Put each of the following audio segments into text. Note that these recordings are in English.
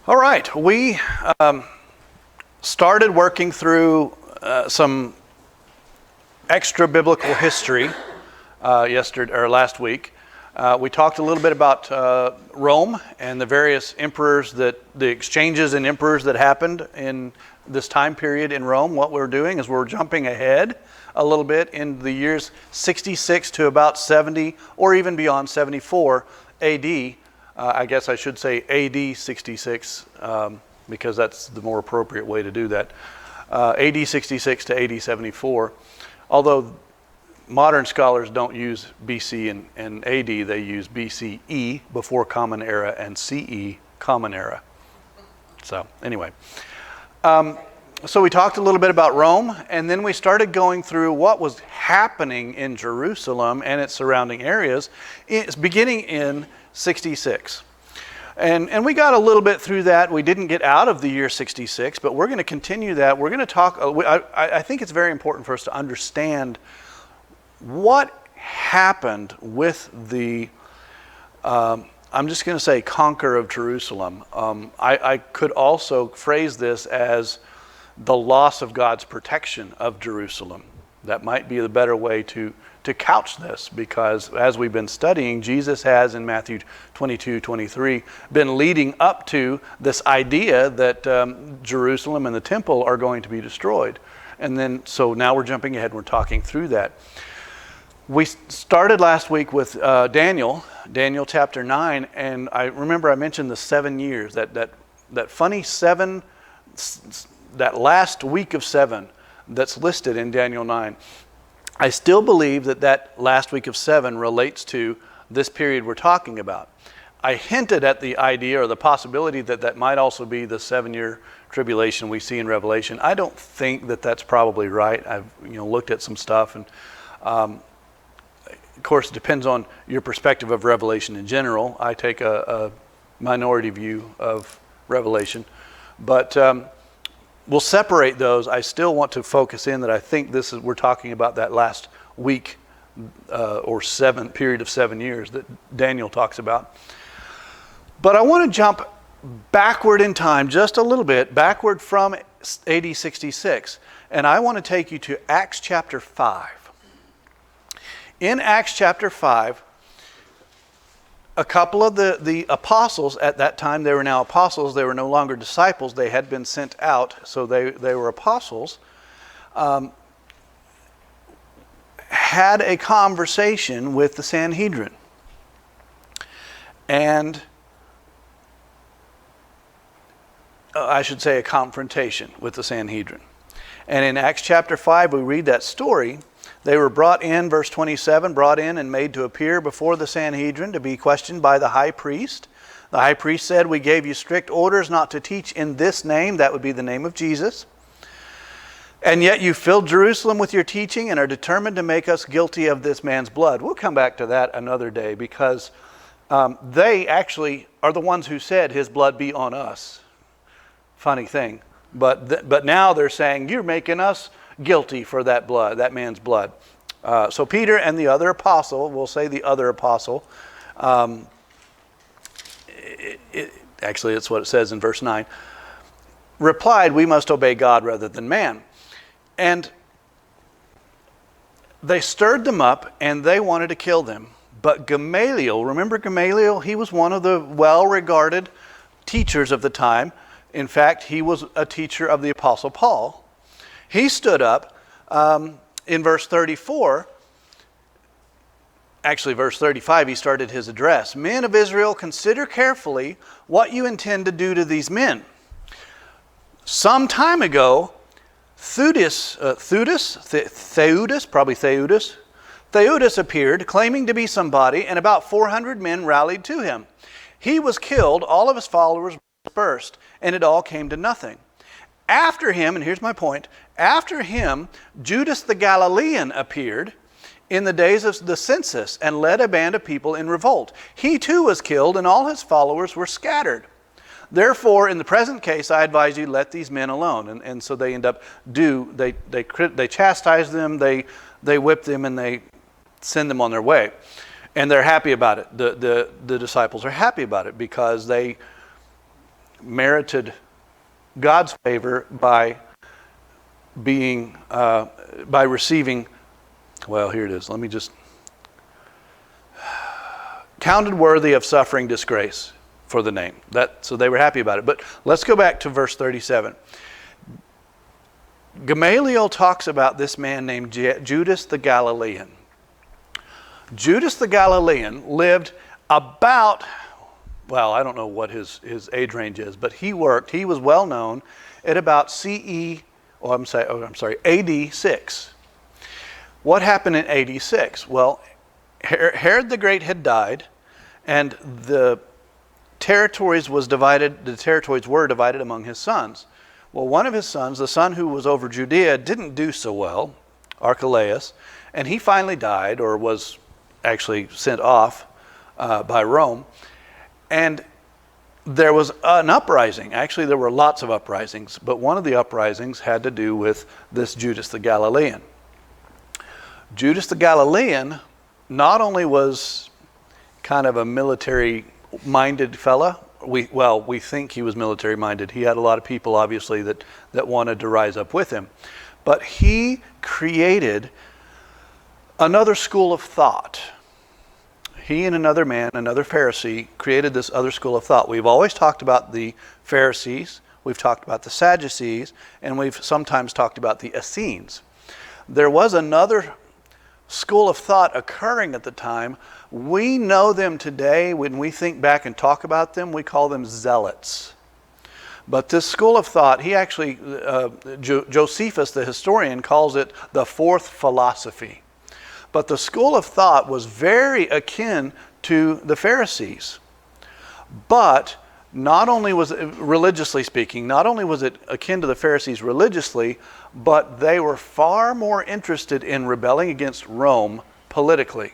All right, we started working through some extra biblical history last week. We talked a little bit about Rome and the various emperors, the exchanges and emperors that happened in this time period in Rome. What we're doing is we're jumping ahead a little bit in the years 66 to about 70 or even beyond 74 AD. I guess I should say AD 66 because that's the more appropriate way to do that. AD 66 to AD 74. Although modern scholars don't use BC and AD, they use BCE, before Common Era, and CE, Common Era. So anyway. So we talked a little bit about Rome, and then we started going through what was happening in Jerusalem and its surrounding areas, beginning in 66. And we got a little bit through that. We didn't get out of the year 66, but we're going to continue that. We're going to talk, I think it's very important for us to understand what happened with the, I'm just going to say, conquer of Jerusalem. I could also phrase this as the loss of God's protection of Jerusalem. That might be the better way to couch this, because as we've been studying, Jesus has in Matthew 22-23 been leading up to this idea that Jerusalem and the temple are going to be destroyed. And then, so now we're jumping ahead and we're talking through that. We started last week with Daniel chapter 9, and I remember I mentioned the 7 years, that funny seven, that last week of 7 that's listed in Daniel 9. I still believe that last week of 7 relates to this period we're talking about. I hinted at the idea or the possibility that might also be the 7-year tribulation we see in Revelation. I don't think that that's probably right. I've looked at some stuff, and of course it depends on your perspective of Revelation in general. I take a minority view of Revelation, but we'll separate those. I still want to focus in that I think we're talking about that last week or period of 7 years that Daniel talks about. But I want to jump backward in time just a little bit, backward from AD 66. And I want to take you to Acts chapter 5. In Acts chapter 5, a couple of the apostles at that time, they were now apostles, they were no longer disciples, they had been sent out, so they were apostles, had a conversation with the Sanhedrin. And I should say a confrontation with the Sanhedrin. And in Acts chapter 5, we read that story. They were brought in, verse 27, brought in and made to appear before the Sanhedrin to be questioned by the high priest. The high priest said, "We gave you strict orders not to teach in this name," that would be the name of Jesus, "and yet you filled Jerusalem with your teaching and are determined to make us guilty of this man's blood." We'll come back to that another day, because they actually are the ones who said his blood be on us. Funny thing. But now they're saying, you're making us guilty for that blood, that man's blood. So Peter and the other apostle, we'll say the other apostle, actually it's what it says in verse 9, replied, "We must obey God rather than man." And they stirred them up and they wanted to kill them. But Gamaliel, remember Gamaliel? He was one of the well-regarded teachers of the time. In fact, he was a teacher of the Apostle Paul. He stood up in verse 34. Actually, verse 35, he started his address. "Men of Israel, consider carefully what you intend to do to these men. Some time ago, Theudas appeared, claiming to be somebody, and about 400 men rallied to him. He was killed, all of his followers were dispersed, and it all came to nothing. After him," and here's my point, "after him, Judas the Galilean appeared in the days of the census and led a band of people in revolt. He too was killed, and all his followers were scattered. Therefore, in the present case, I advise you, let these men alone." And so they end up they chastise them, they whip them, and they send them on their way. And they're happy about it. The disciples are happy about it because they merited God's favor by receiving, well, here it is. Let me just, counted worthy of suffering disgrace for the name. So they were happy about it. But let's go back to verse 37. Gamaliel talks about this man named Judas the Galilean. Judas the Galilean lived about, well, I don't know what his age range is, but he was well known at about AD 6. What happened in AD 6? Well, Herod the Great had died, and the territories were divided among his sons. Well, one of his sons, the son who was over Judea, didn't do so well, Archelaus, and he finally died, or was actually sent off by Rome. And there was an uprising. Actually, there were lots of uprisings, but one of the uprisings had to do with this Judas the Galilean. Judas the Galilean not only was kind of a military-minded fella. We think he was military-minded. He had a lot of people, obviously, that wanted to rise up with him. But he created another school of thought. He and another man, another Pharisee, created this other school of thought. We've always talked about the Pharisees, we've talked about the Sadducees, and we've sometimes talked about the Essenes. There was another school of thought occurring at the time. We know them today. When we think back and talk about them, we call them Zealots. But this school of thought, he actually, Josephus, the historian, calls it the fourth philosophy. But the school of thought was very akin to the Pharisees. But not only was it, religiously speaking, not only was it akin to the Pharisees religiously, but they were far more interested in rebelling against Rome politically.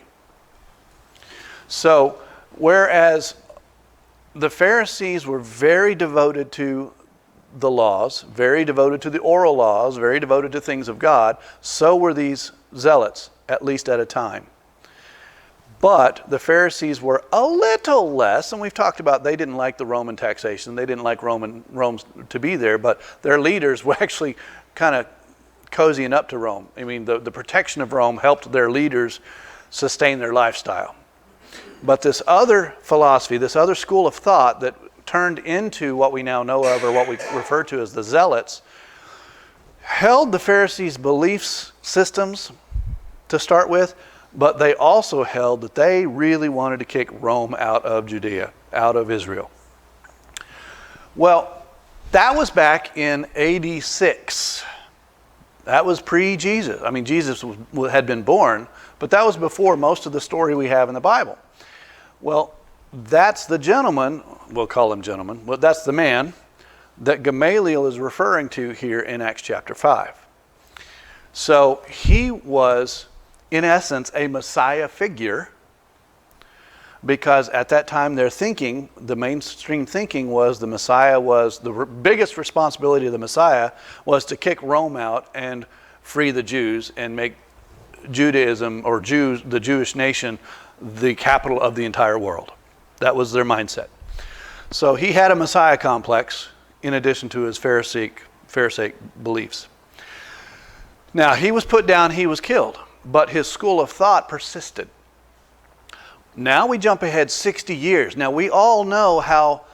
So, whereas the Pharisees were very devoted to the laws, very devoted to the oral laws, very devoted to things of God, so were these Zealots, at least at a time. But the Pharisees were a little less, and we've talked about they didn't like the Roman taxation. They didn't like Rome to be there, but their leaders were actually kind of cozying up to Rome. I mean, the protection of Rome helped their leaders sustain their lifestyle. But this other philosophy, this other school of thought that turned into what we now know of, or what we refer to as the Zealots, held the Pharisees' belief systems to start with, but they also held that they really wanted to kick Rome out of Judea, out of Israel. Well, that was back in AD 6. That was pre-Jesus. I mean, Jesus had been born, but that was before most of the story we have in the Bible. Well, that's the gentleman, we'll call him gentleman, but that's the man that Gamaliel is referring to here in Acts chapter 5. So he was, in essence, a Messiah figure, because at that time their thinking, the mainstream thinking was the Messiah was, the biggest responsibility of the Messiah was to kick Rome out and free the Jews and make Judaism, or the Jewish nation, the capital of the entire world. That was their mindset. So he had a Messiah complex in addition to his Pharisaic beliefs. Now, he was put down, he was killed, but his school of thought persisted. Now we jump ahead 60 years. Now, we all know how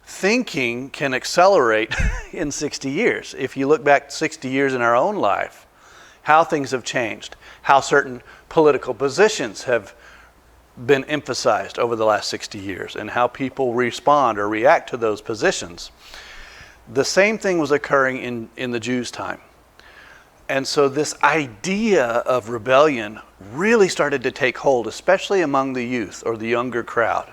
thinking can accelerate in 60 years. If you look back 60 years in our own life, how things have changed, how certain political positions have been emphasized over the last 60 years, and how people respond or react to those positions. The same thing was occurring in the Jews' time. And so this idea of rebellion really started to take hold, especially among the youth or the younger crowd.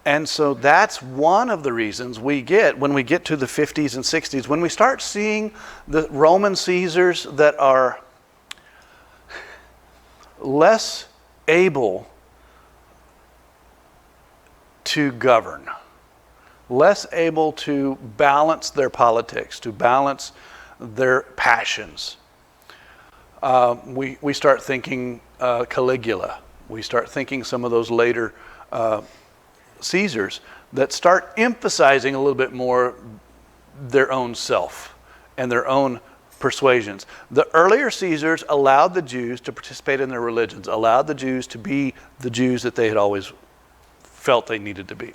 And so that's one of the reasons we get, when we get to the 50s and 60s, when we start seeing the Roman Caesars that are less able to govern, less able to balance their politics, to balance their passions. We start thinking Caligula. We start thinking some of those later Caesars that start emphasizing a little bit more their own self and their own persuasions. The earlier Caesars allowed the Jews to participate in their religions, allowed the Jews to be the Jews that they had always felt they needed to be.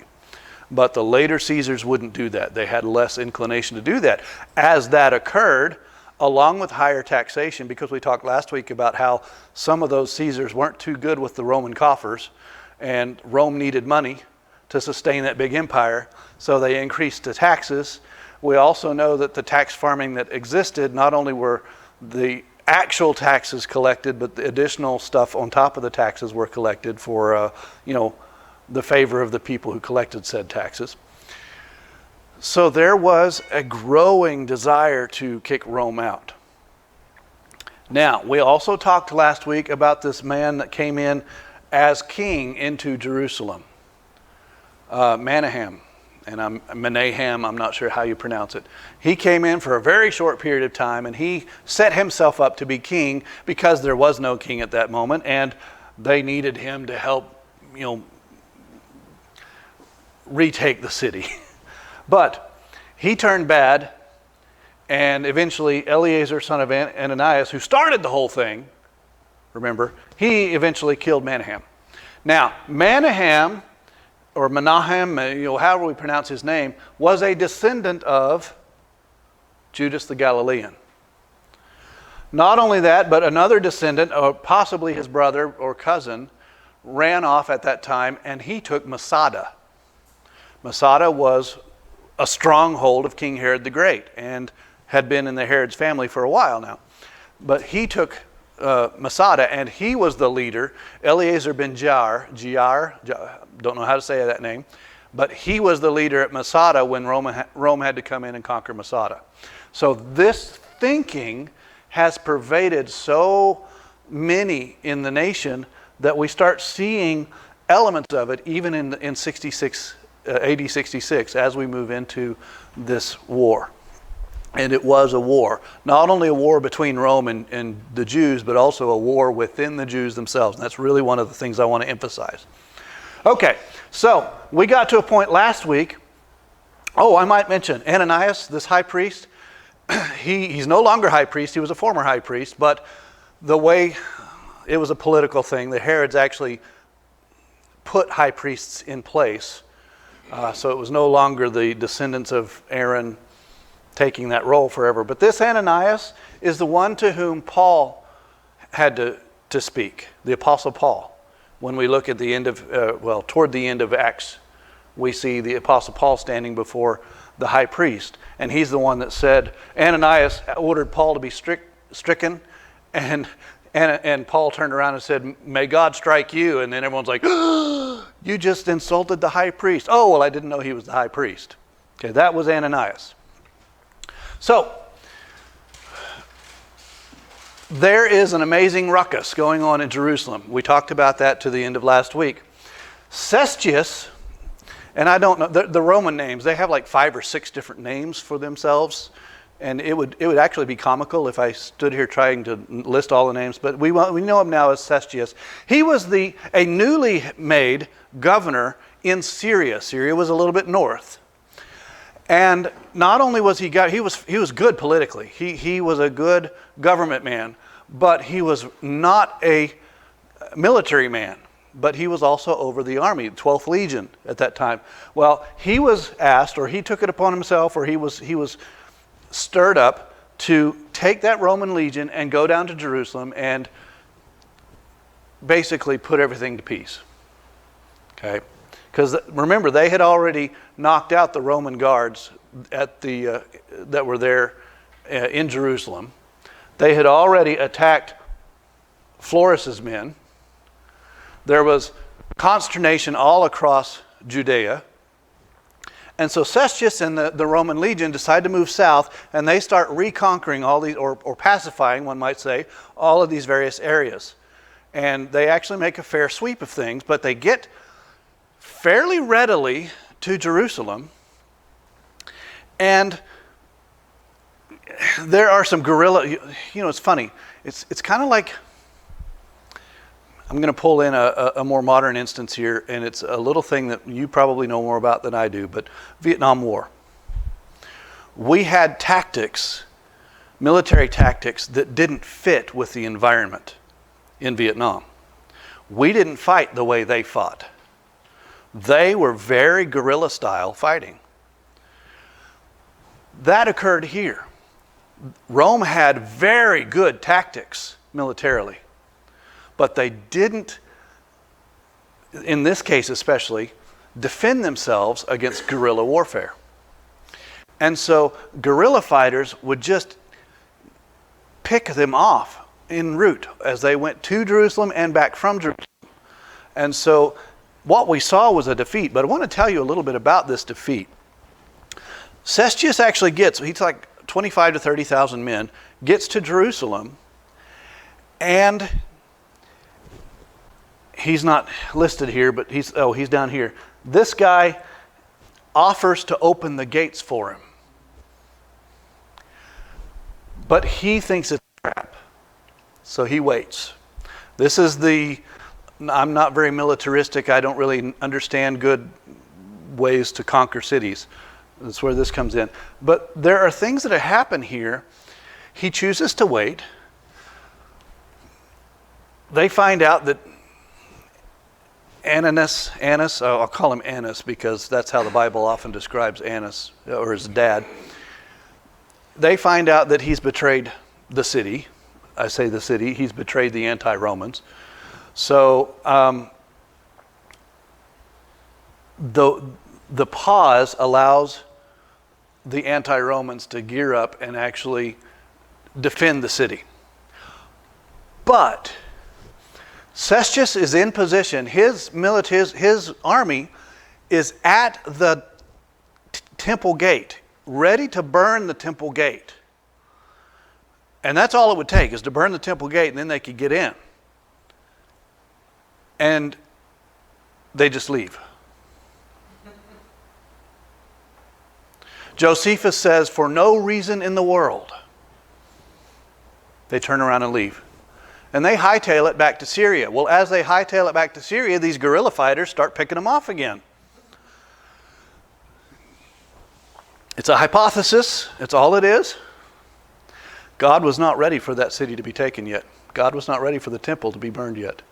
But the later Caesars wouldn't do that. They had less inclination to do that. As that occurred, along with higher taxation, because we talked last week about how some of those Caesars weren't too good with the Roman coffers, and Rome needed money to sustain that big empire, so they increased the taxes. We also know that the tax farming that existed, not only were the actual taxes collected, but the additional stuff on top of the taxes were collected for, the favor of the people who collected said taxes. So there was a growing desire to kick Rome out. Now, we also talked last week about this man that came in as king into Jerusalem, Menahem, and Menahem, I'm not sure how you pronounce it. He came in for a very short period of time, and he set himself up to be king because there was no king at that moment, and they needed him to help, retake the city. But he turned bad, and eventually Eleazar, son of Ananias, who started the whole thing, remember, he eventually killed Menahem. Now, Menahem, or Menahem, however we pronounce his name, was a descendant of Judas the Galilean. Not only that, but another descendant, or possibly his brother or cousin, ran off at that time, and he took Masada. Masada was a stronghold of King Herod the Great and had been in the Herod's family for a while now. But he took Masada, and he was the leader. Eleazar ben Jair, don't know how to say that name, but he was the leader at Masada when Rome had to come in and conquer Masada. So this thinking has pervaded so many in the nation that we start seeing elements of it even in AD 66 as we move into this war. And it was a war. Not only a war between Rome and the Jews, but also a war within the Jews themselves. And that's really one of the things I want to emphasize. Okay, so we got to a point last week. Oh, I might mention Ananias, this high priest. He's no longer high priest. He was a former high priest. But the way it was a political thing, the Herods actually put high priests in place. So it was no longer the descendants of Aaron taking that role forever. But this Ananias is the one to whom Paul had to speak, the Apostle Paul. When we look at the end of, toward the end of Acts, we see the Apostle Paul standing before the high priest. And he's the one that said, Ananias ordered Paul to be stricken, and Paul turned around and said, may God strike you. And then everyone's like, you just insulted the high priest. Oh, well, I didn't know he was the high priest. Okay, that was Ananias. So, there is an amazing ruckus going on in Jerusalem. We talked about that to the end of last week. Cestius, and I don't know, the Roman names, they have like 5 or 6 different names for themselves. And it would actually be comical if I stood here trying to list all the names, but we know him now as Cestius. He was a newly made governor in Syria. Syria was a little bit north. And not only was he was good politically. He was a good government man, but he was not a military man. But he was also over the army, 12th Legion at that time. Well, he was asked, or he took it upon himself, or he was stirred up to take that Roman legion and go down to Jerusalem and basically put everything to peace. Okay? Because remember, they had already knocked out the Roman guards that were there in Jerusalem. They had already attacked Florus's men. There was consternation all across Judea. And so Cestius and the Roman legion decide to move south, and they start reconquering all these, or pacifying, one might say, all of these various areas. And they actually make a fair sweep of things, but they get fairly readily to Jerusalem. And there are some guerrilla, it's funny. It's kind of like, I'm going to pull in a more modern instance here, and it's a little thing that you probably know more about than I do, but Vietnam War. We had tactics, military tactics, that didn't fit with the environment in Vietnam. We didn't fight the way they fought. They were very guerrilla style fighting. That occurred here. Rome had very good tactics militarily, but they didn't, in this case especially, defend themselves against guerrilla warfare. And so guerrilla fighters would just pick them off en route as they went to Jerusalem and back from Jerusalem. And so what we saw was a defeat, but I want to tell you a little bit about this defeat. Cestius actually he's like 25 to 30,000 men, gets to Jerusalem, and he's not listed here, but he's down here. This guy offers to open the gates for him. But he thinks it's a trap. So he waits. This is I'm not very militaristic. I don't really understand good ways to conquer cities. That's where this comes in. But there are things that happen here. He chooses to wait. They find out that Annas, I'll call him Annas because that's how the Bible often describes Annas, or his dad. They find out that he's betrayed the city. I say the city. He's betrayed the anti-Romans. So the pause allows the anti-Romans to gear up and actually defend the city. But Cestius is in position. His army is at the temple gate, ready to burn the temple gate. And that's all it would take, is to burn the temple gate, and then they could get in. And they just leave. Josephus says, for no reason in the world, they turn around and leave. And they hightail it back to Syria. Well, as they hightail it back to Syria, these guerrilla fighters start picking them off again. It's a hypothesis. It's all it is. God was not ready for that city to be taken yet. God was not ready for the temple to be burned yet.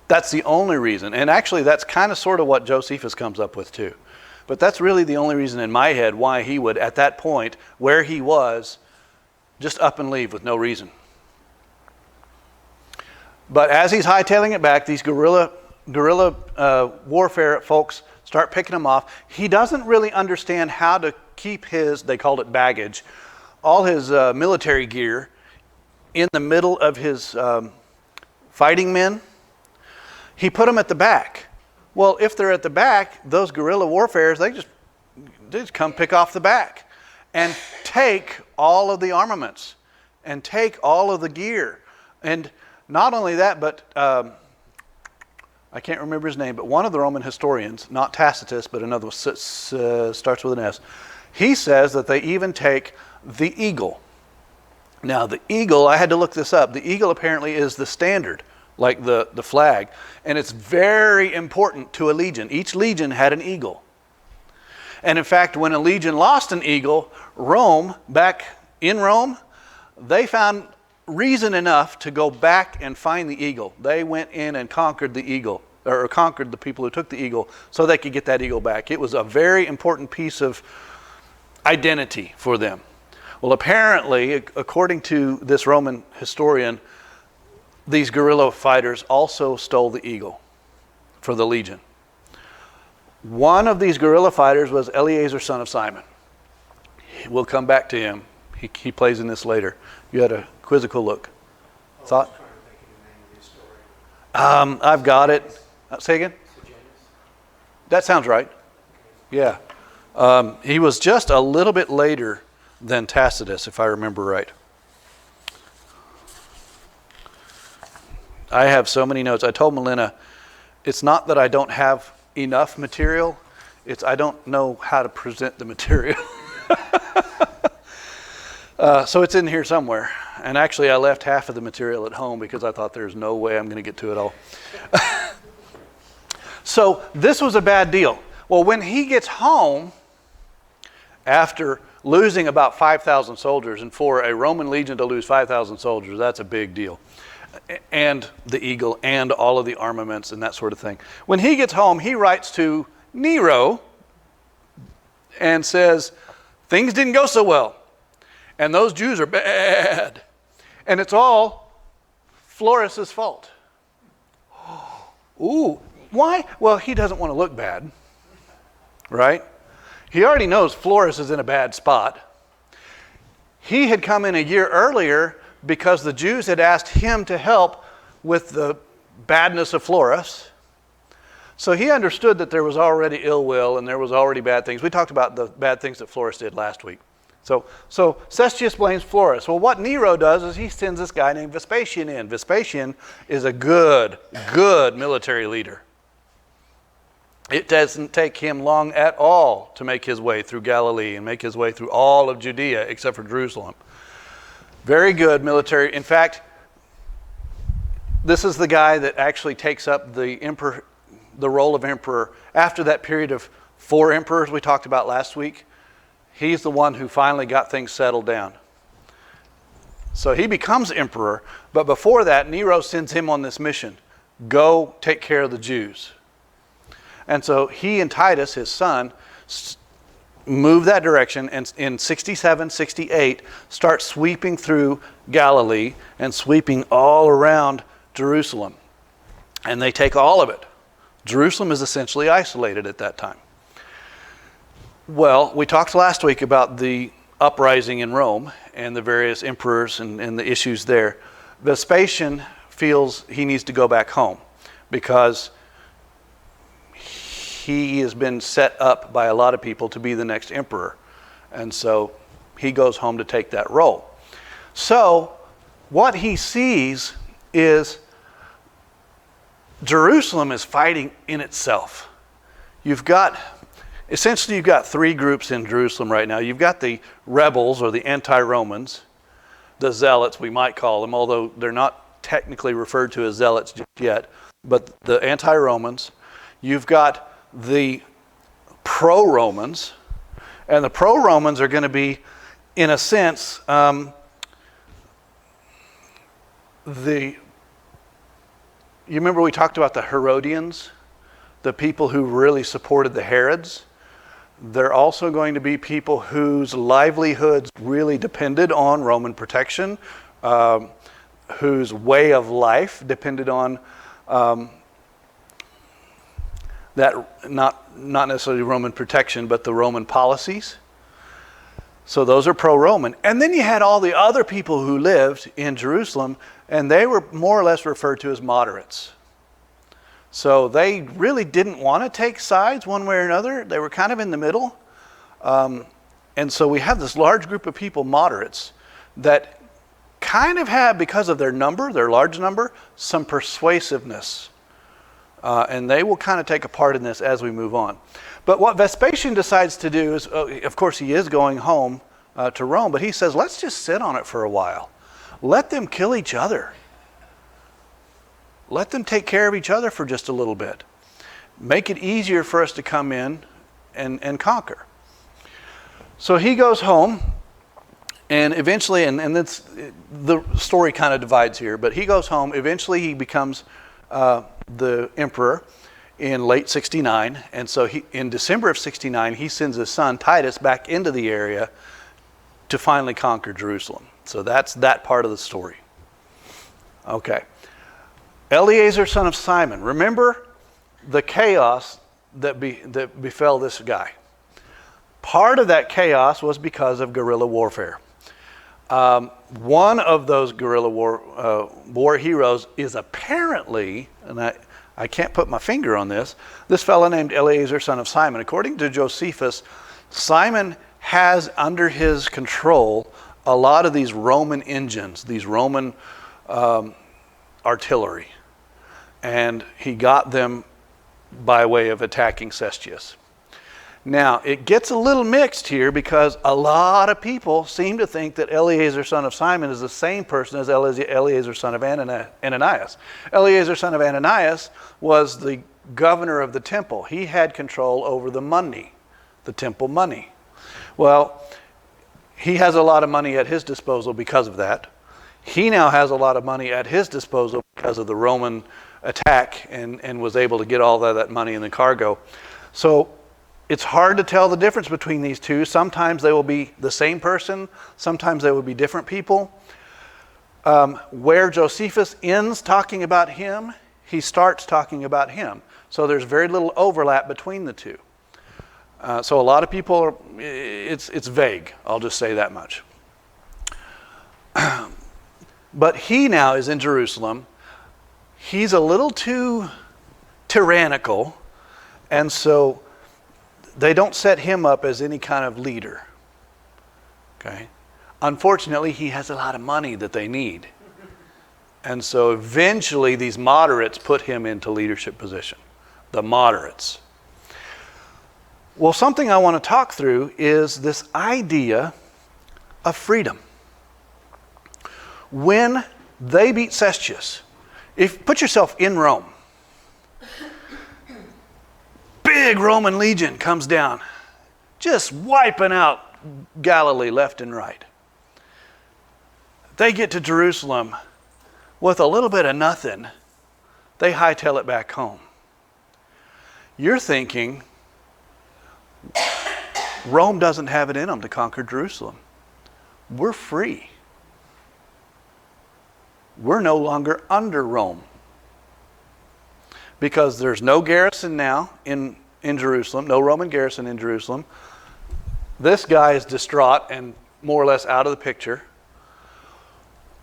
That's the only reason. And actually, that's kind of sort of what Josephus comes up with too. But that's really the only reason in my head why he would, at that point, where he was, just up and leave with no reason. But as he's hightailing it back, these guerrilla warfare folks start picking him off. He doesn't really understand how to keep they called it baggage, all his military gear in the middle of his fighting men. He put them at the back. Well, if they're at the back, those guerrilla warfares, they just come pick off the back and take all of the armaments and take all of the gear. And not only that, but I can't remember his name, but one of the Roman historians, not Tacitus, but another one, starts with an S. He says that they even take the eagle. Now, the eagle, I had to look this up. The eagle apparently is the standard, like the flag. And it's very important to a legion. Each legion had an eagle. And in fact, when a legion lost an eagle, back in Rome, they found reason enough to go back and find the eagle. They went in and conquered the eagle, or conquered the people who took the eagle, so they could get that eagle back. It was a very important piece of identity for them. Well, apparently, according to this Roman historian, these guerrilla fighters also stole the eagle for the legion. One of these guerrilla fighters was Eleazar, son of Simon. We'll come back to him. He plays in this later. You had a quizzical look. Thought? I've got it. Say again? That sounds right. Yeah. He was just a little bit later than Tacitus, if I remember right. I have so many notes. I told Melina, it's not that I don't have enough material, it's I don't know how to present the material. So it's in here somewhere. And actually, I left half of the material at home because I thought there's no way I'm going to get to it all. So this was a bad deal. Well, when he gets home, after losing about 5,000 soldiers, and for a Roman legion to lose 5,000 soldiers, that's a big deal. And the eagle and all of the armaments and that sort of thing. When he gets home, he writes to Nero and says, things didn't go so well. And those Jews are bad. And it's all Florus's fault. Ooh, why? Well, he doesn't want to look bad, right? He already knows Florus is in a bad spot. He had come in a year earlier because the Jews had asked him to help with the badness of Florus. So he understood that there was already ill will and there was already bad things. We talked about the bad things that Florus did last week. So Cestius blames Florus. Well, what Nero does is he sends this guy named Vespasian in. Vespasian is a good military leader. It doesn't take him long at all to make his way through Galilee and make his way through all of Judea except for Jerusalem. Very good military. In fact, this is the guy that actually takes up the role of emperor after that period of 4 emperors we talked about last week. He's the one who finally got things settled down. So he becomes emperor, but before that, Nero sends him on this mission. Go take care of the Jews. And so he and Titus, his son, move that direction, and in 67, 68, start sweeping through Galilee and sweeping all around Jerusalem. And they take all of it. Jerusalem is essentially isolated at that time. Well, we talked last week about the uprising in Rome and the various emperors and the issues there. Vespasian feels he needs to go back home because he has been set up by a lot of people to be the next emperor. And so he goes home to take that role. So what he sees is Jerusalem is fighting in itself. You've got 3 groups in Jerusalem right now. You've got the rebels or the anti-Romans, the Zealots we might call them, although they're not technically referred to as Zealots just yet, but the anti-Romans. You've got the pro-Romans, and the pro-Romans are going to be, in a sense, you remember we talked about the Herodians, the people who really supported the Herods? They're also going to be people whose livelihoods really depended on Roman protection, whose way of life depended on that not necessarily Roman protection, but the Roman policies. So those are pro-Roman. And then you had all the other people who lived in Jerusalem, and they were more or less referred to as moderates. So they really didn't want to take sides one way or another. They were kind of in the middle. And so we have this large group of people, moderates, that kind of have, because of their large number, some persuasiveness. And they will kind of take a part in this as we move on. But what Vespasian decides to do is, of course, he is going home to Rome, but he says, let's just sit on it for a while. Let them kill each other. Let them take care of each other for just a little bit. Make it easier for us to come in and conquer. So he goes home, and eventually, and the story kind of divides here, but he goes home. Eventually he becomes the emperor in late 69, and so in December of 69, he sends his son Titus back into the area to finally conquer Jerusalem. So that's that part of the story. Okay. Eleazar, son of Simon. Remember the chaos that befell this guy. Part of that chaos was because of guerrilla warfare. One of those guerrilla war heroes is apparently, and I can't put my finger on this fellow named Eleazar, son of Simon. According to Josephus, Simon has under his control a lot of these Roman engines, these Roman artillery. And he got them by way of attacking Cestius. Now, it gets a little mixed here because a lot of people seem to think that Eleazar, son of Simon, is the same person as Eleazar, son of Ananias. Eleazar, son of Ananias, was the governor of the temple. He had control over the money, the temple money. Well, he has a lot of money at his disposal because of that. He now has a lot of money at his disposal because of the Roman attack and was able to get all that money in the cargo. So it's hard to tell the difference between these two. Sometimes they will be the same person. Sometimes they will be different people. Where Josephus ends talking about him, he starts talking about him. So there's very little overlap between the two. So a lot of people, it's vague. I'll just say that much. But he now is in Jerusalem. He's a little too tyrannical, and so they don't set him up as any kind of leader. Okay? Unfortunately, he has a lot of money that they need. And so eventually these moderates put him into leadership position. The moderates. Well, something I want to talk through is this idea of freedom. When they beat Cestius, put yourself in Rome. Big Roman legion comes down, just wiping out Galilee left and right. They get to Jerusalem with a little bit of nothing. They hightail it back home. You're thinking, Rome doesn't have it in them to conquer Jerusalem. We're free. We're no longer under Rome. Because there's no garrison now in Jerusalem, no Roman garrison in Jerusalem. This guy is distraught and more or less out of the picture.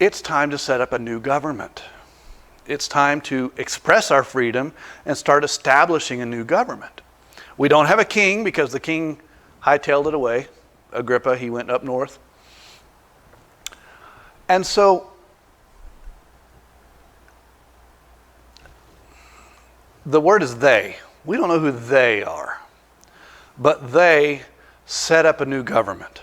It's time to set up a new government. It's time to express our freedom and start establishing a new government. We don't have a king because the king hightailed it away. Agrippa, he went up north. And so the word is they. We don't know who they are. But they set up a new government.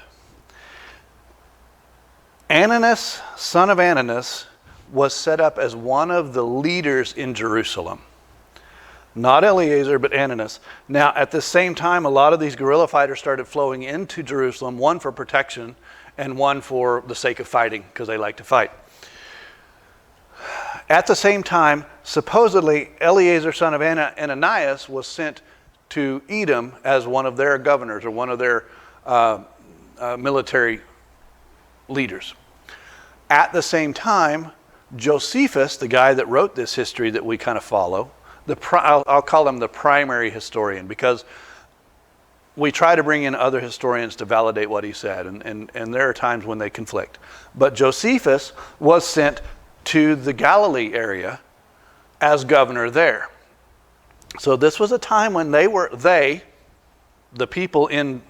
Ananias, son of Ananias, was set up as one of the leaders in Jerusalem. Not Eleazar, but Ananias. Now, at the same time, a lot of these guerrilla fighters started flowing into Jerusalem, one for protection and one for the sake of fighting, because they like to fight. At the same time, supposedly, Eleazar, son of Ananias, was sent to Edom as one of their governors or one of their military leaders. At the same time, Josephus, the guy that wrote this history that we kind of follow, I'll call him the primary historian, because we try to bring in other historians to validate what he said, and there are times when they conflict. But Josephus was sent to the Galilee area as governor there. So this was a time when the people in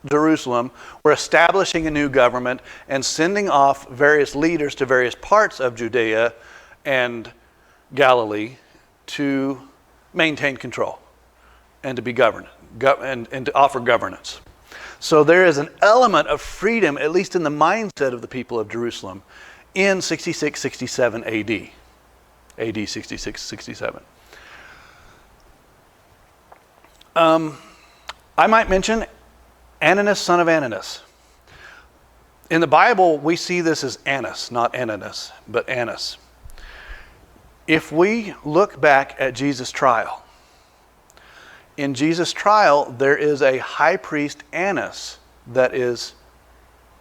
Jerusalem, were establishing a new government and sending off various leaders to various parts of Judea and Galilee to maintain control and to be governed and to offer governance. So there is an element of freedom, at least in the mindset of the people of Jerusalem, in 66-67 AD. AD 66-67. I might mention Ananias, son of Ananias. In the Bible, we see this as Annas, not Ananias, but Annas. If we look back at Jesus' trial, in Jesus' trial, there is a high priest Annas that is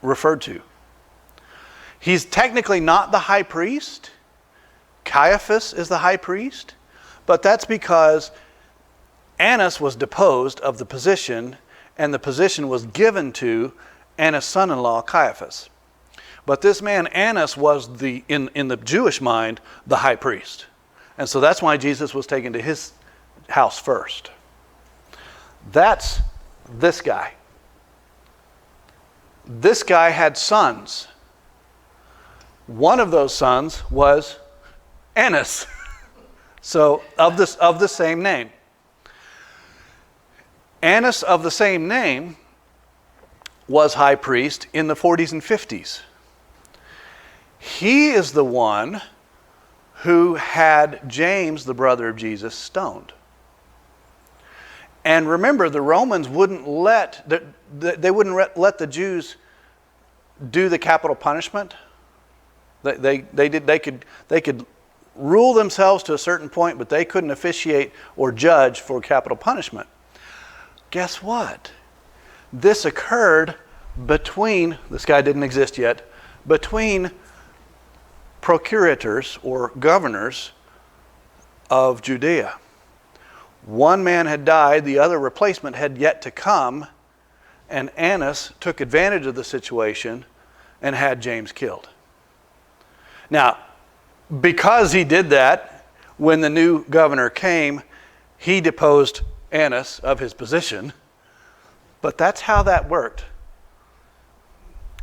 referred to. He's technically not the high priest. Caiaphas is the high priest, but that's because Annas was deposed of the position, and the position was given to Annas' son-in-law, Caiaphas. But this man, Annas, was in the Jewish mind, the high priest. And so that's why Jesus was taken to his house first. That's this guy. This guy had sons. One of those sons was Annas. So of the same name. Annas of the same name was high priest in the 40s and 50s. He is the one who had James, the brother of Jesus, stoned. And remember, the Romans wouldn't let the Jews do the capital punishment. They could rule themselves to a certain point, but they couldn't officiate or judge for capital punishment. Guess what? This occurred between, this guy didn't exist yet, between procurators or governors of Judea. One man had died, the other replacement had yet to come, and Annas took advantage of the situation and had James killed. Now, because he did that, when the new governor came, he deposed Annas of his position. But that's how that worked.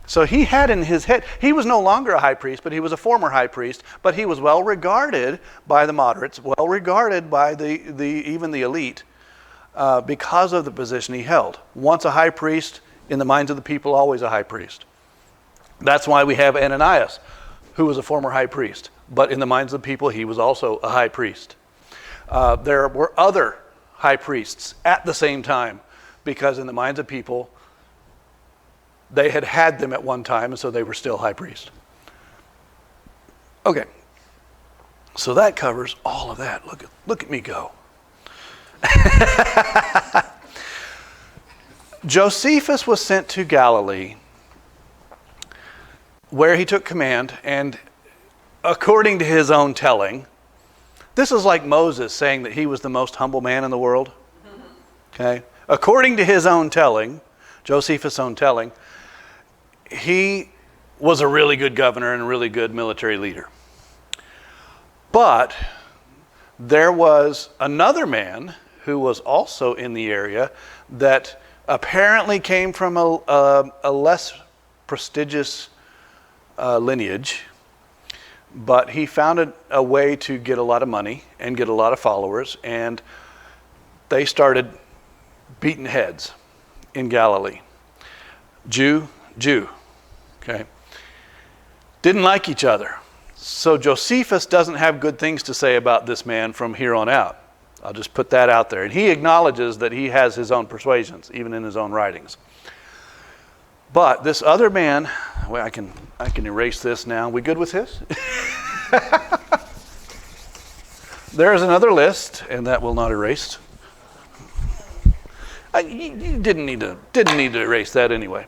So he had in his head, he was no longer a high priest, but he was a former high priest, but he was well regarded by the moderates, well regarded by even the elite, because of the position he held. Once a high priest, in the minds of the people, always a high priest. That's why we have Ananias, who was a former high priest, but in the minds of the people, he was also a high priest. There were other high priests at the same time, because in the minds of people, they had them at one time, and so they were still high priest. Okay, so that covers all of that. Look at me go. Josephus was sent to Galilee, where he took command, and according to his own telling, this is like Moses saying that he was the most humble man in the world. Okay, according to his own telling, Josephus' own telling, he was a really good governor and a really good military leader. But there was another man who was also in the area that apparently came from a less prestigious lineage, but he found a way to get a lot of money and get a lot of followers, and they started beating heads in Galilee. Jew, okay? Didn't like each other. So Josephus doesn't have good things to say about this man from here on out. I'll just put that out there. And he acknowledges that he has his own persuasions, even in his own writings. But this other man, well, I can erase this now. We good with this? There's another list, and that will not erase. You didn't need to erase that anyway.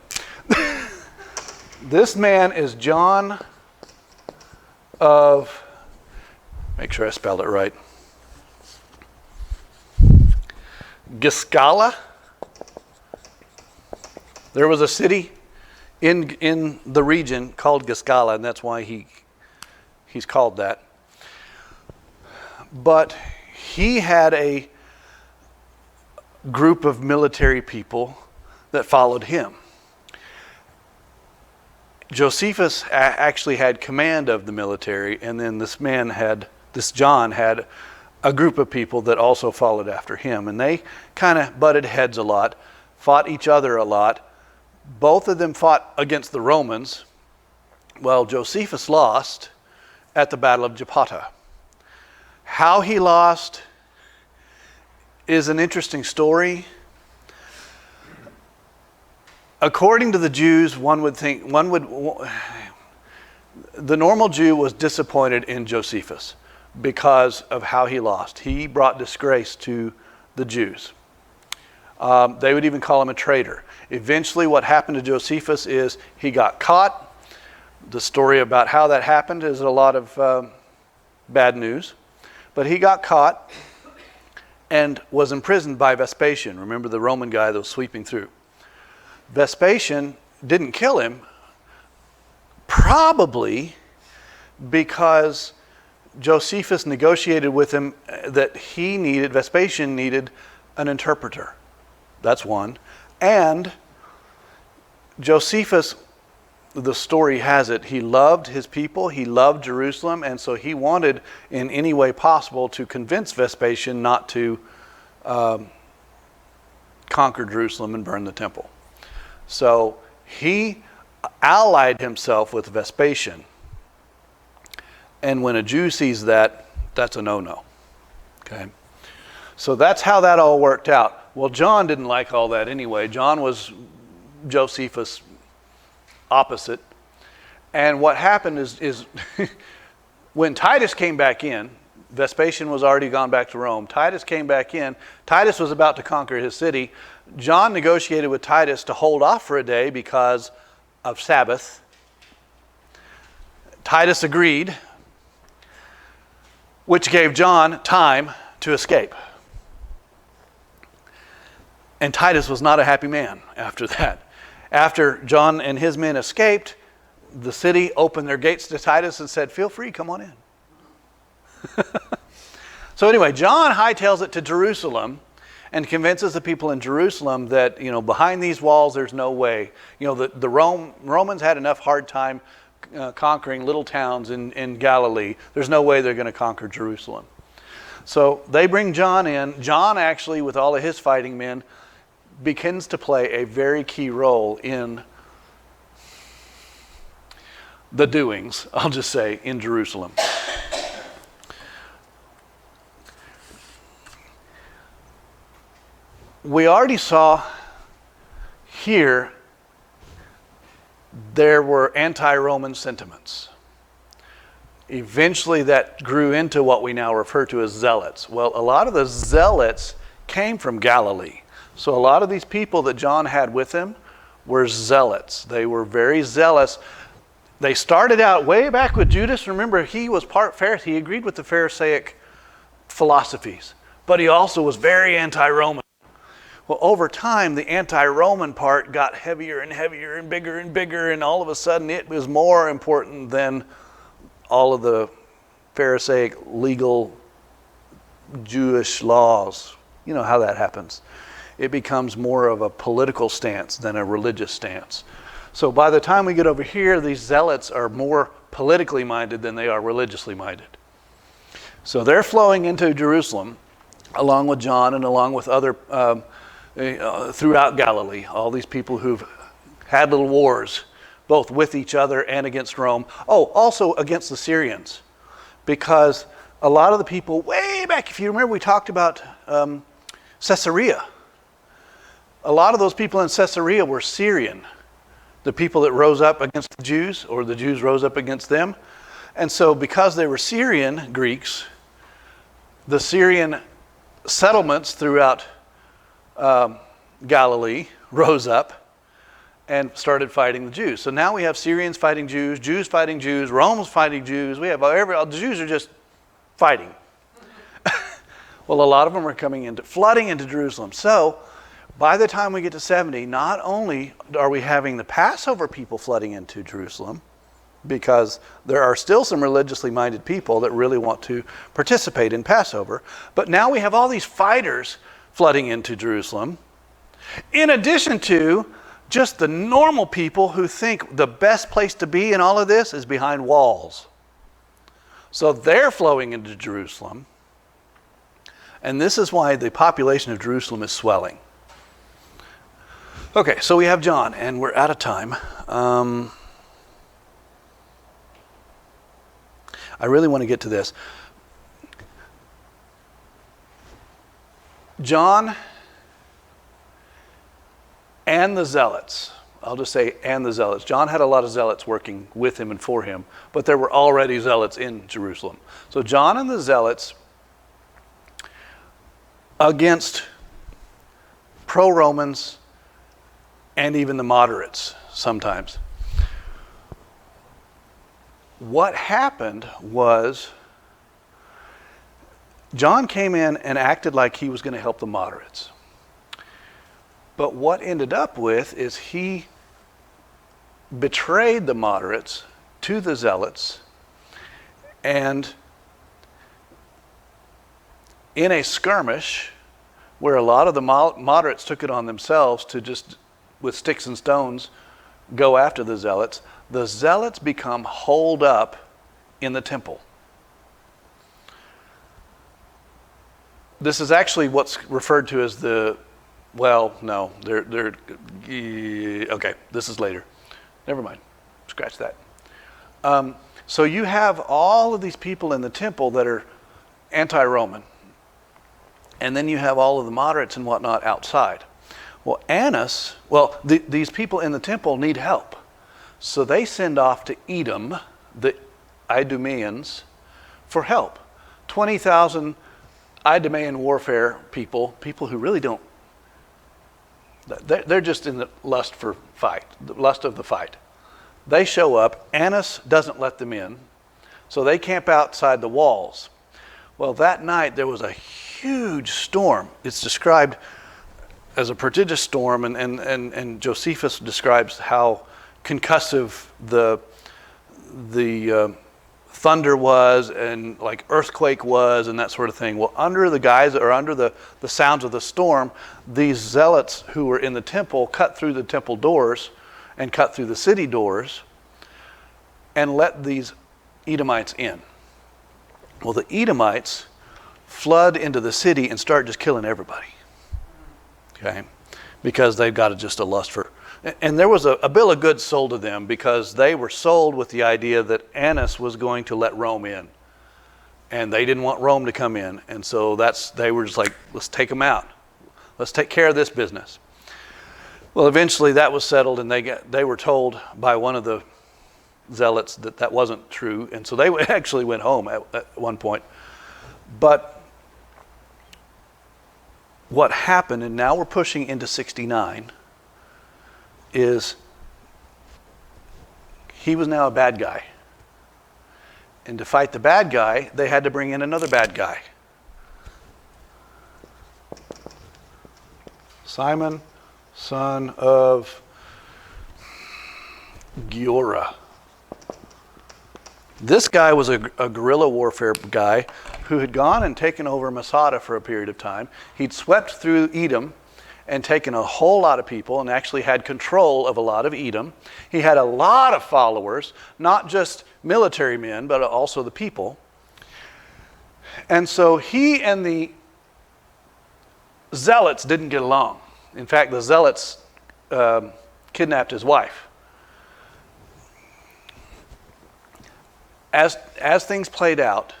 This man is John of, make sure I spelled it right, Giscala. There was a city in the region called Giscala, and that's why he's called that. But he had a group of military people that followed him. Josephus actually had command of the military, and then this John had a group of people that also followed after him, and they kind of butted heads a lot, fought each other a lot. Both of them fought against the Romans. Well, Josephus lost at the Battle of Jopata. How he lost is an interesting story. According to the Jews, the normal Jew was disappointed in Josephus because of how he lost. He brought disgrace to the Jews. They would even call him a traitor. Eventually what happened to Josephus is he got caught. The story about how that happened is a lot of bad news. But he got caught and was imprisoned by Vespasian. Remember the Roman guy that was sweeping through. Vespasian didn't kill him, probably because Josephus negotiated with him that Vespasian needed an interpreter. That's one. And Josephus, the story has it, he loved his people, he loved Jerusalem, and so he wanted in any way possible to convince Vespasian not to conquer Jerusalem and burn the temple. So he allied himself with Vespasian. And when a Jew sees that, that's a no-no. Okay? So that's how that all worked out. Well, John didn't like all that anyway. John was Josephus' opposite. And what happened is when Titus came back in, Vespasian was already gone back to Rome. Titus came back in. Titus was about to conquer his city. John negotiated with Titus to hold off for a day because of Sabbath. Titus agreed, which gave John time to escape. And Titus was not a happy man after that. After John and his men escaped, the city opened their gates to Titus and said, "Feel free, come on in." So anyway, John hightails it to Jerusalem and convinces the people in Jerusalem that, behind these walls there's no way. The Romans had enough hard time conquering little towns in Galilee. There's no way they're going to conquer Jerusalem. So they bring John in. John actually, with all of his fighting men, begins to play a very key role in the doings, I'll just say, in Jerusalem. We already saw here there were anti-Roman sentiments. Eventually that grew into what we now refer to as Zealots. Well, a lot of the Zealots came from Galilee. So a lot of these people that John had with him were Zealots. They were very zealous. They started out way back with Judas. Remember, he was part Pharisee. He agreed with the Pharisaic philosophies, but he also was very anti-Roman. Well, over time, the anti-Roman part got heavier and heavier and bigger, and all of a sudden it was more important than all of the Pharisaic legal Jewish laws. You know how that happens. It becomes more of a political stance than a religious stance. So by the time we get over here, these zealots are more politically minded than they are religiously minded. So they're flowing into Jerusalem, along with John and along with other throughout Galilee, all these people who've had little wars, both with each other and against Rome. Oh, also against the Syrians, because a lot of the people way back, if you remember, we talked about Caesarea. A lot of those people in Caesarea were Syrian, the people that rose up against the Jews, or the Jews rose up against them. And so because they were Syrian Greeks, the Syrian settlements throughout Galilee rose up and started fighting the Jews. So now we have Syrians fighting Jews, Jews fighting Jews, Romans fighting Jews. We have the Jews are just fighting. Well, a lot of them are flooding into Jerusalem. So by the time we get to 70, not only are we having the Passover people flooding into Jerusalem, because there are still some religiously minded people that really want to participate in Passover, but now we have all these fighters flooding into Jerusalem, in addition to just the normal people who think the best place to be in all of this is behind walls. So they're flowing into Jerusalem, and this is why the population of Jerusalem is swelling. Okay, so we have John, and we're out of time. I really want to get to this. John and the Zealots, I'll just say and the Zealots. John had a lot of Zealots working with him and for him, but there were already Zealots in Jerusalem. So John and the Zealots against pro-Romans and even the moderates sometimes. What happened was John came in and acted like he was going to help the moderates. But what ended up with is he betrayed the moderates to the Zealots, and in a skirmish where a lot of the moderates took it on themselves to just, with sticks and stones, go after the Zealots become holed up in the temple. This is actually what's referred to as the Well, no, okay, this is later. Never mind, scratch that. So you have all of these people in the temple that are anti-Roman. And then you have all of the moderates and whatnot outside. Well, these people in the temple need help. So they send off to Edom, the Idumeans, for help. 20,000 Idumean warfare people who really don't, they're just in the lust of the fight. They show up. Annas doesn't let them in, so they camp outside the walls. Well, that night there was a huge storm. It's described as a prodigious storm, and Josephus describes how concussive the thunder was, and like earthquake was, and that sort of thing. Well, under the sounds of the storm, these zealots who were in the temple cut through the temple doors and cut through the city doors and let these Edomites in. Well, the Edomites flood into the city and start just killing everybody. Okay? Because they've got just a lust for... And there was a bill of goods sold to them because they were sold with the idea that Annas was going to let Rome in. And they didn't want Rome to come in. And so they were just like, let's take them out. Let's take care of this business. Well, eventually that was settled, and they were told by one of the zealots that wasn't true. And so they actually went home at one point. But what happened, and now we're pushing into 69, is he was now a bad guy. And to fight the bad guy, they had to bring in another bad guy. Simon, son of Giora. This guy was a guerrilla warfare guy who had gone and taken over Masada for a period of time. He'd swept through Edom and taken a whole lot of people and actually had control of a lot of Edom. He had a lot of followers, not just military men, but also the people. And so he and the Zealots didn't get along. In fact, the Zealots kidnapped his wife. As things played out,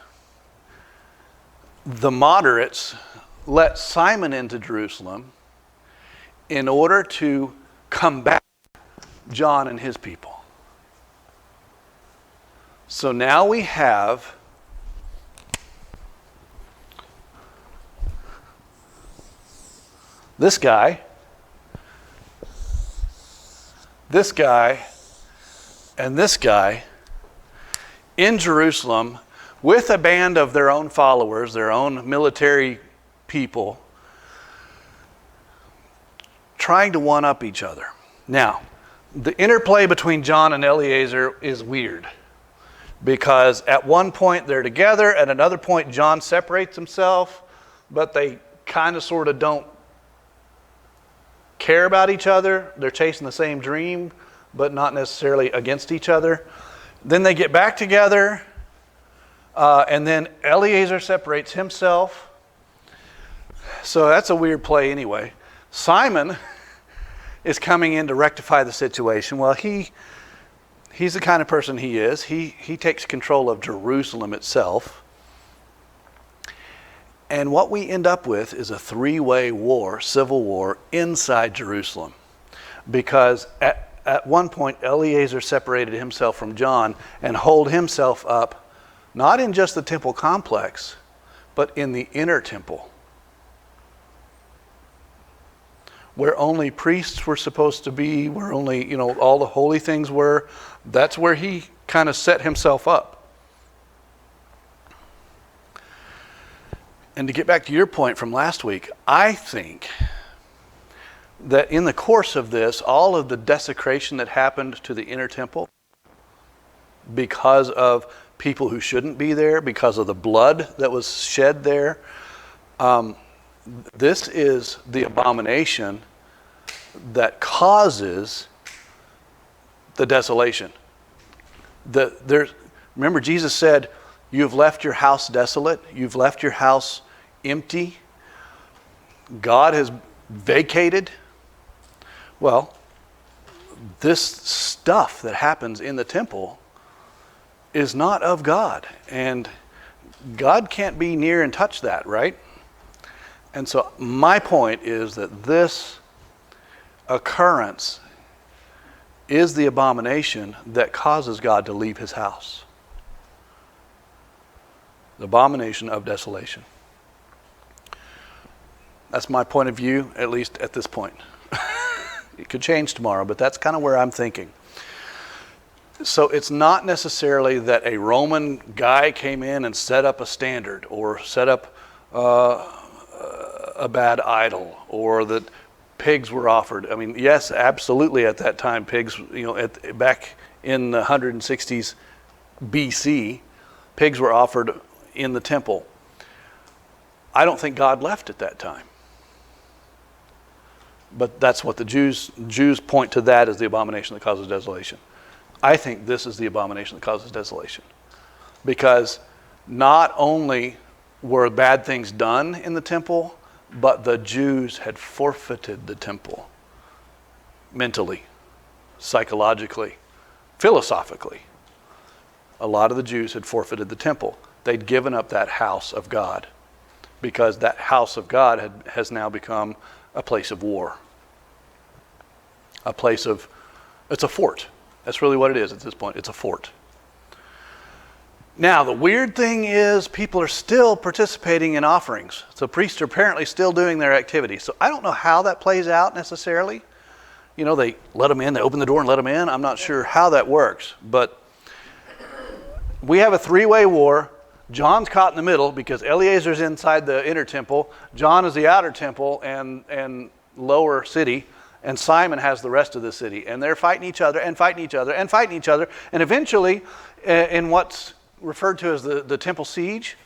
the moderates let Simon into Jerusalem in order to combat John and his people. So now we have this guy, and this guy in Jerusalem with a band of their own followers, their own military people, trying to one-up each other. Now, the interplay between John and Eleazar is weird, because at one point they're together, at another point John separates himself, but they kind of sort of don't care about each other. They're chasing the same dream, but not necessarily against each other. Then they get back together, and then Eleazar separates himself. So that's a weird play anyway. Simon is coming in to rectify the situation. Well, he's the kind of person he is. He takes control of Jerusalem itself. And what we end up with is a three-way war, civil war, inside Jerusalem. Because at one point, Eleazar separated himself from John and holed himself up, not in just the temple complex, but in the inner temple, where only priests were supposed to be, where only, all the holy things were. That's where he kind of set himself up. And to get back to your point from last week, I think that in the course of this, all of the desecration that happened to the inner temple, because of people who shouldn't be there, because of the blood that was shed there, this is the abomination that causes the desolation. Remember, Jesus said, "You've left your house desolate. You've left your house empty." God has vacated. Well, this stuff that happens in the temple is not of God, and God can't be near and touch that, right? And so my point is that this occurrence is the abomination that causes God to leave his house. The abomination of desolation. That's my point of view, at least at this point. It could change tomorrow, but that's kind of where I'm thinking. So it's not necessarily that a Roman guy came in and set up a standard or set up a bad idol, or that pigs were offered. I mean, yes, absolutely at that time, pigs, back in the 160s BC, pigs were offered in the temple. I don't think God left at that time. But that's what the Jews point to, that as the abomination that causes desolation. I think this is the abomination that causes desolation. Because not only were bad things done in the temple, but the Jews had forfeited the temple mentally, psychologically, philosophically. A lot of the Jews had forfeited the temple. They'd given up that house of God, because that house of God has now become a place of war. It's a fort. That's really what it is at this point. It's a fort. Now, the weird thing is people are still participating in offerings. So priests are apparently still doing their activity. So I don't know how that plays out necessarily. They let them in, they open the door and let them in. I'm not sure how that works. But we have a three-way war. John's caught in the middle because Eleazar's inside the inner temple. John is the outer temple and lower city. And Simon has the rest of the city. And they're fighting each other and fighting each other and fighting each other. And eventually, in what's referred to as the temple siege,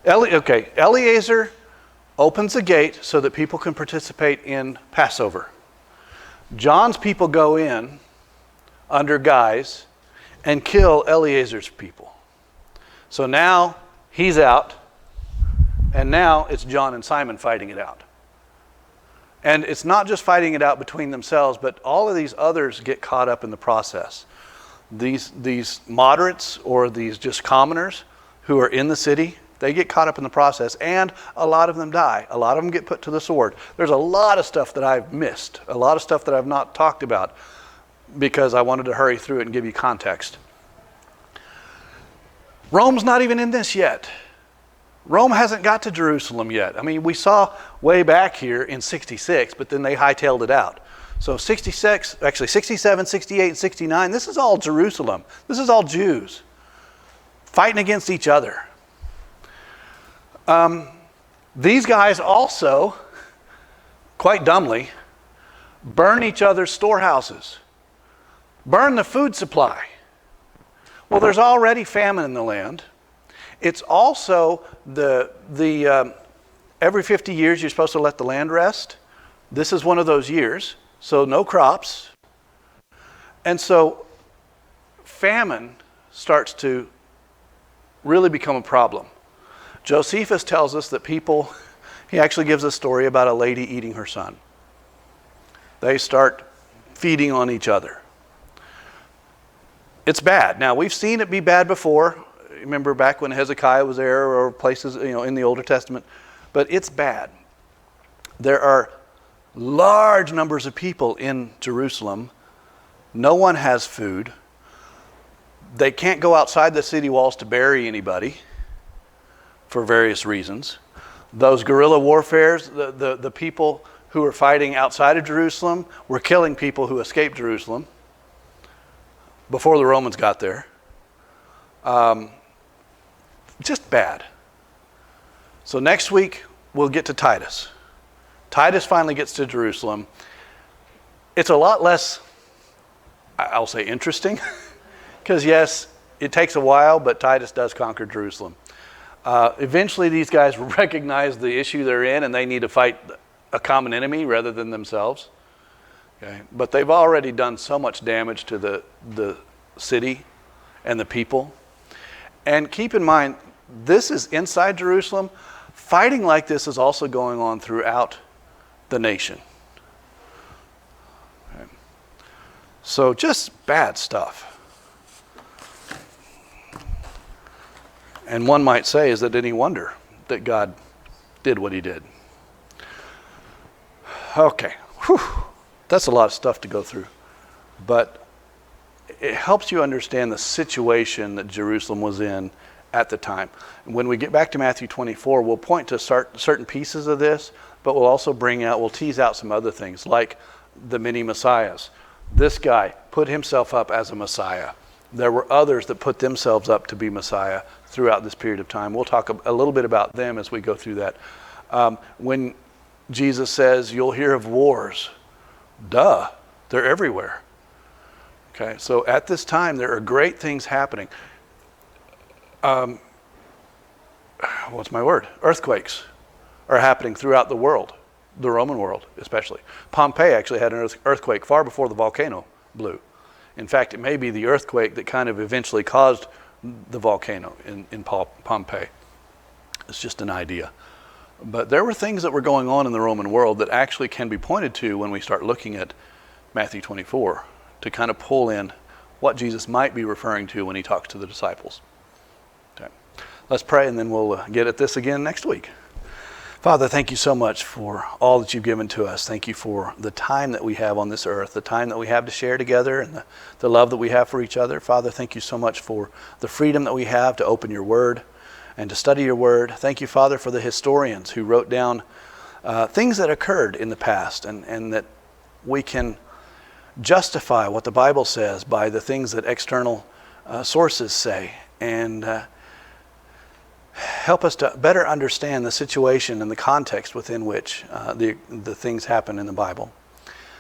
Eleazar opens the gate so that people can participate in Passover. John's people go in under guise and kill Eleazar's people. So now he's out, and now it's John and Simon fighting it out. And it's not just fighting it out between themselves, but all of these others get caught up in the process. These moderates, or these just commoners who are in the city, they get caught up in the process, and a lot of them die. A lot of them get put to the sword. There's a lot of stuff that I've missed, a lot of stuff that I've not talked about, because I wanted to hurry through it and give you context. Rome's not even in this yet. Rome hasn't got to Jerusalem yet. I mean, we saw way back here in 66, but then they hightailed it out. So 66, actually 67, 68, and 69, this is all Jerusalem. This is all Jews fighting against each other. These guys also, quite dumbly, burn each other's storehouses, burn the food supply. Well, there's already famine in the land. It's also every 50 years you're supposed to let the land rest. This is one of those years, so no crops. And so famine starts to really become a problem. Josephus tells us that he actually gives a story about a lady eating her son. They start feeding on each other. It's bad. Now, we've seen it be bad before. Remember back when Hezekiah was there, or places in the Older Testament. But it's bad. There are large numbers of people in Jerusalem. No one has food. They can't go outside the city walls to bury anybody for various reasons. Those guerrilla warfares, the people who were fighting outside of Jerusalem were killing people who escaped Jerusalem before the Romans got there. Just bad. So next week, we'll get to Titus. Titus finally gets to Jerusalem. It's a lot less, I'll say, interesting, because yes, it takes a while, but Titus does conquer Jerusalem. Eventually, these guys recognize the issue they're in, and they need to fight a common enemy rather than themselves. Okay? But they've already done so much damage to the city and the people. And keep in mind, this is inside Jerusalem. Fighting like this is also going on throughout the nation. Okay. So just bad stuff. And one might say, is it any wonder that God did what he did? Okay. Whew. That's a lot of stuff to go through. But it helps you understand the situation that Jerusalem was in at the time. When we get back to Matthew 24, we'll point to certain pieces of this, but we'll also we'll tease out some other things, like the many messiahs. This guy put himself up as a messiah. There were others that put themselves up to be messiah throughout this period of time. We'll talk a little bit about them as we go through that. When Jesus says, you'll hear of wars, duh, they're everywhere. Okay, so at this time, there are great things happening. Earthquakes are happening throughout the world, the Roman world especially. Pompeii actually had an earthquake far before the volcano blew. In fact, it may be the earthquake that kind of eventually caused the volcano in Pompeii. It's just an idea. But there were things that were going on in the Roman world that actually can be pointed to when we start looking at Matthew 24 to kind of pull in what Jesus might be referring to when he talks to the disciples. Okay. Let's pray, and then we'll get at this again next week. Father, thank you so much for all that you've given to us. Thank you for the time that we have on this earth, the time that we have to share together, and the love that we have for each other. Father, thank you so much for the freedom that we have to open your word and to study your word. Thank you, Father, for the historians who wrote down things that occurred in the past, and that we can justify what the Bible says by the things that external sources say, and help us to better understand the situation and the context within which the things happen in the Bible.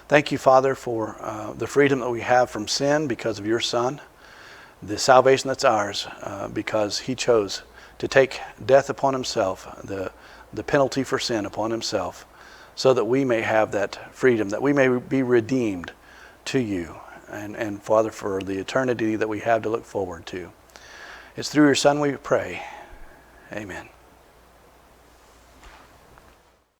Thank you, Father, for the freedom that we have from sin because of your Son, the salvation that's ours because he chose to take death upon himself, the penalty for sin upon himself, so that we may have that freedom, that we may be redeemed to you, and Father, for the eternity that we have to look forward to. It's through your Son we pray. Amen.